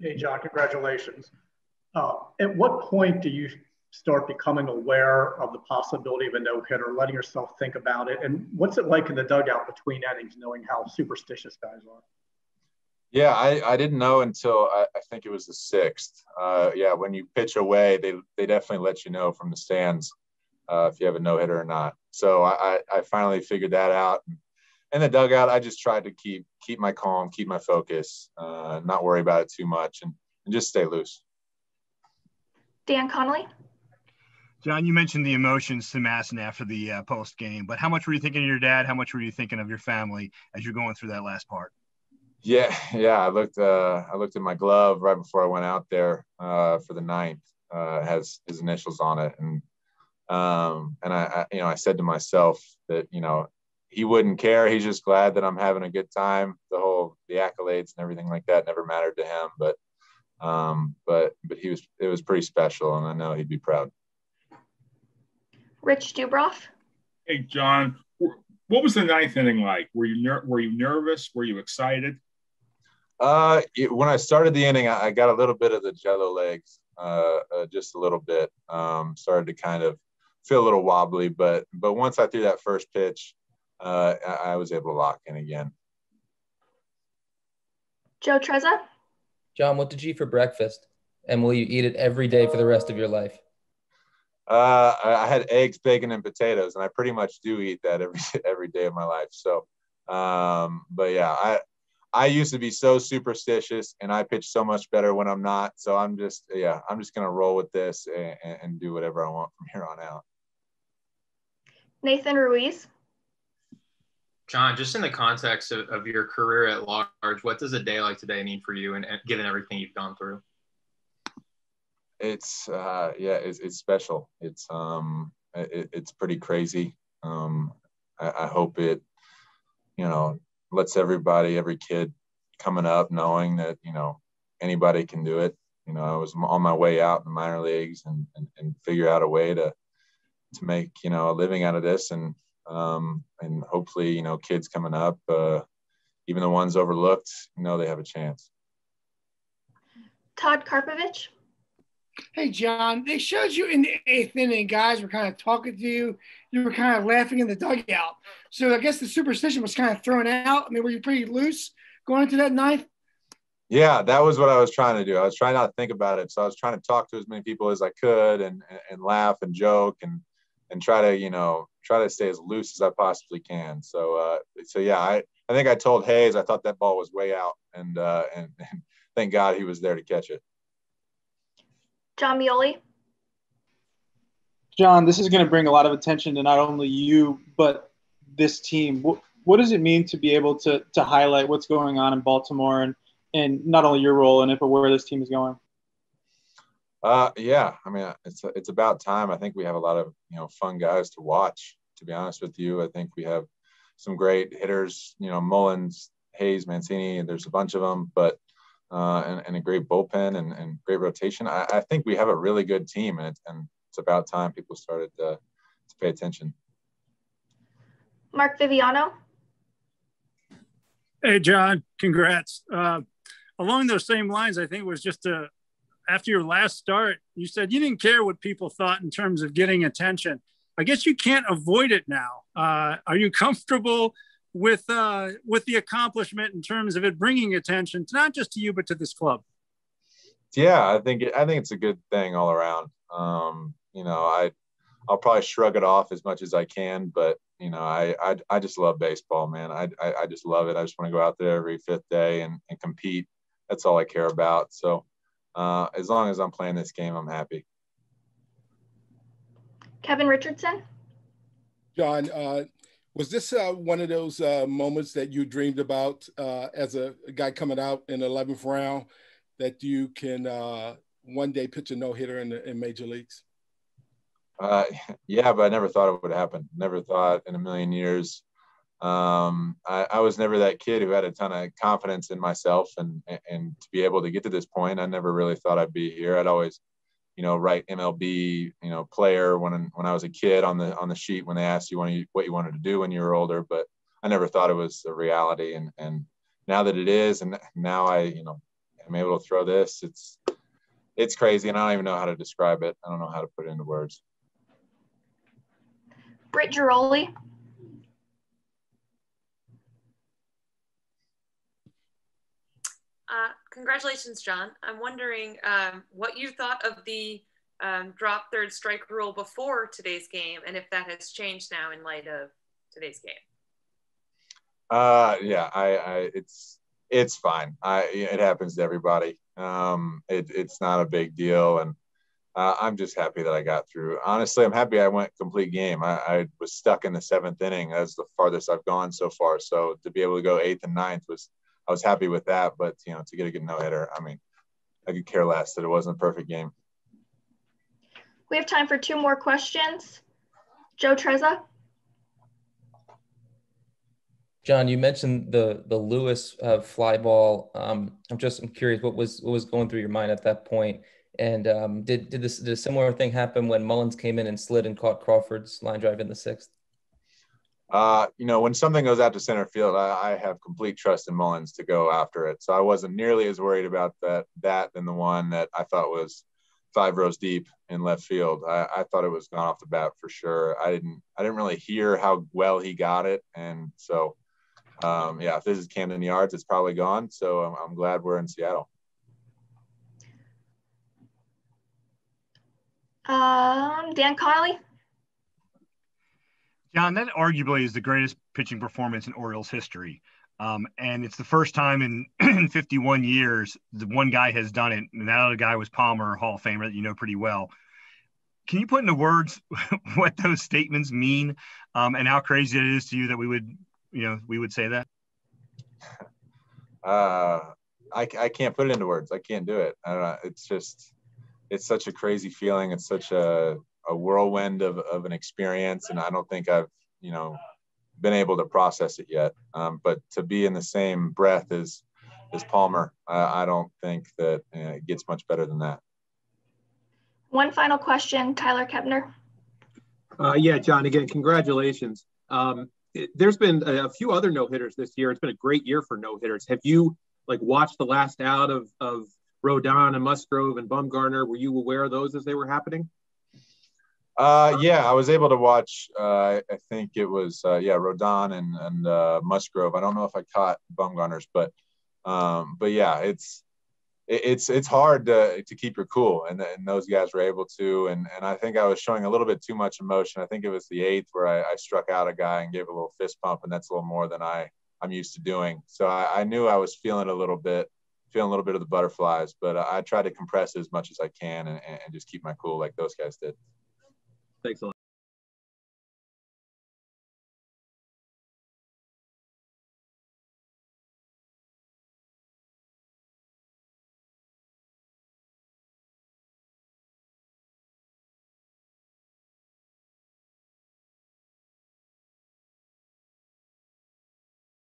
Hey, John, congratulations. At what point do you start becoming aware of the possibility of a no-hitter, letting yourself think about it? And what's it like in the dugout between innings, knowing how superstitious guys are? Yeah, I didn't know until I think it was the sixth. Yeah, when you pitch away, they definitely let you know from the stands if you have a no-hitter or not. So I finally figured that out. In the dugout, I just tried to keep my calm, keep my focus, not worry about it too much, and just stay loose. Dan Connolly. John, you mentioned the emotions to MASN after the post game, but how much were you thinking of your dad? How much were you thinking of your family as you're going through that last part? Yeah. I looked at my glove right before I went out there for the ninth. It has his initials on it, and I said to myself that he wouldn't care. He's just glad that I'm having a good time. The accolades and everything like that never mattered to him, but it was pretty special, and I know he'd be proud. Rich Dubroff. Hey, John, what was the ninth inning like? Were you nervous? Were you excited? When I started the inning, I got a little bit of the jello legs, just a little bit. Started to kind of feel a little wobbly, but once I threw that first pitch, I was able to lock in again. Joe Trezza. John, what did you eat for breakfast? And will you eat it every day for the rest of your life? I had eggs, bacon, and potatoes, and I pretty much do eat that every day of my life. So, but yeah, I used to be so superstitious, and I pitch so much better when I'm not. So I'm just gonna roll with this and do whatever I want from here on out. Nathan Ruiz. John, just in the context of your career at large, what does a day like today mean for you, and given everything you've gone through? It's special. It's pretty crazy. I hope it, lets every kid coming up knowing that, anybody can do it. I was on my way out in the minor leagues and figure out a way to make, a living out of this. And hopefully, kids coming up, even the ones overlooked, they have a chance. Todd Karpovich. Hey, John, they showed you in the eighth inning, guys were kind of talking to you. You were kind of laughing in the dugout. So I guess the superstition was kind of thrown out. I mean, were you pretty loose going into that ninth? Yeah, that was what I was trying to do. I was trying not to think about it. So I was trying to talk to as many people as I could and laugh and joke and try to stay as loose as I possibly can. So yeah, I think I told Hayes I thought that ball was way out, and thank God he was there to catch it. John Mioli. John, this is going to bring a lot of attention to not only you, but this team. What does it mean to be able to highlight what's going on in Baltimore and not only your role in it, but where this team is going? Yeah, I mean, it's about time. I think we have a lot of, fun guys to watch, to be honest with you. I think we have some great hitters, Mullins, Hayes, Mancini, and there's a bunch of them, but and a great bullpen and great rotation. I think we have a really good team, and it's about time people started to pay attention. Mark Viviano. Hey, John, congrats. Along those same lines, I think it was just after your last start, you said you didn't care what people thought in terms of getting attention. I guess you can't avoid it now. Are you comfortable with the accomplishment in terms of it bringing attention, not just to you, but to this club? Yeah, I think it's a good thing all around. I'll probably shrug it off as much as I can, but I just love baseball, man. I just love it. I just want to go out there every fifth day and compete. That's all I care about. So as long as I'm playing this game, I'm happy. Kevin Richardson. John, was this one of those moments that you dreamed about as a guy coming out in the 11th round, that you can one day pitch a no-hitter in major leagues? Yeah, but I never thought it would happen. Never thought in a million years. I was never that kid who had a ton of confidence in myself, and to be able to get to this point, I never really thought I'd be here. I'd always, write MLB, player when I was a kid on the sheet when they asked you what you wanted to do when you were older, but I never thought it was a reality. And now that it is, and now I, I'm able to throw this. It's crazy, and I don't even know how to describe it. I don't know how to put it into words. Britt Giroli. Congratulations, John. I'm wondering what you thought of the drop third strike rule before today's game, and if that has changed now in light of today's game. Yeah, it's fine. It happens to everybody. It's not a big deal, and I'm just happy that I got through. Honestly, I'm happy I went complete game. I was stuck in the 7th inning. That's the farthest I've gone so far. So to be able to go 8th and 9th I was happy with that. But to get a good no-hitter, I mean, I could care less that it wasn't a perfect game. We have time for 2 more questions. Joe Trezza. John, you mentioned the Lewis fly ball. I'm curious what was going through your mind at that point, and did a similar thing happen when Mullins came in and slid and caught Crawford's line drive in the 6th? When something goes out to center field, I have complete trust in Mullins to go after it. So I wasn't nearly as worried about that than the one that I thought was 5 rows deep in left field. I thought it was gone off the bat for sure. I didn't really hear how well he got it, and so. If this is Camden Yards, it's probably gone. So I'm glad we're in Seattle. Dan Connolly. John, that arguably is the greatest pitching performance in Orioles history. And it's the first time in 51 years the one guy has done it. And that other guy was Palmer, Hall of Famer that you know pretty well. Can you put into words what those statements mean and how crazy it is to you that we would say that? I can't put it into words. I can't do it. I don't know. It's such a crazy feeling. It's such a whirlwind of an experience. And I don't think I've, been able to process it yet. But to be in the same breath as Palmer, I don't think that it gets much better than that. One final question, Tyler Kepner. Yeah, John, again, congratulations. There's been a few other no-hitters this year. It's been a great year for no-hitters. Have you watched the last out of Rodon and Musgrove and Bumgarner? Were you aware of those as they were happening? Yeah, I was able to watch. I think it was Rodon and Musgrove. I don't know if I caught Bumgarner's, but yeah, it's hard to keep your cool, and those guys were able to. And I think I was showing a little bit too much emotion. I think it was the 8th where I struck out a guy and gave a little fist pump, and that's a little more than I'm used to doing. So I knew I was feeling a little bit of the butterflies, but I tried to compress it as much as I can and just keep my cool like those guys did. Thanks a lot.